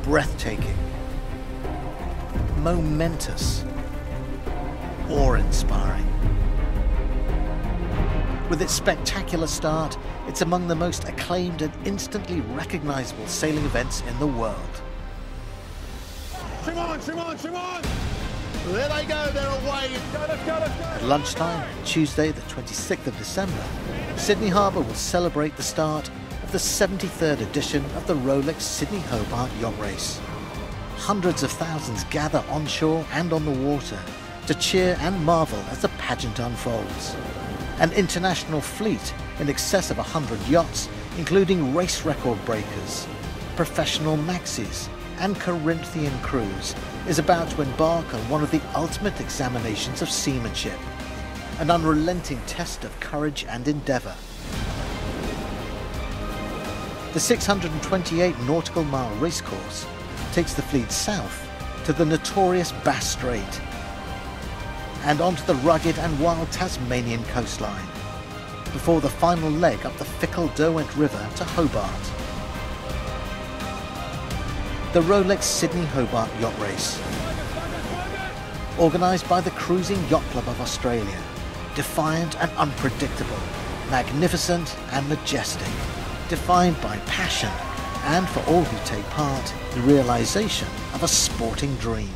breathtaking, momentous, awe-inspiring. With its spectacular start, it's among the most acclaimed and instantly recognizable sailing events in the world. Trim on, trim on, trim on! There they go, they're away. Let's go, let's go! At lunchtime, Tuesday the 26th of December, Sydney Harbour will celebrate the start of the 73rd edition of the Rolex Sydney Hobart Yacht Race. Hundreds of thousands gather onshore and on the water to cheer and marvel as the pageant unfolds. An international fleet in excess of 100 yachts, including race record breakers, professional maxis and Corinthian crews, is about to embark on one of the ultimate examinations of seamanship, an unrelenting test of courage and endeavour. The 628 nautical mile racecourse takes the fleet south to the notorious Bass Strait and onto the rugged and wild Tasmanian coastline, before the final leg up the fickle Derwent River to Hobart. The Rolex Sydney Hobart Yacht Race, organised by the Cruising Yacht Club of Australia, defiant and unpredictable, magnificent and majestic, defined by passion, and for all who take part, the realisation of a sporting dream.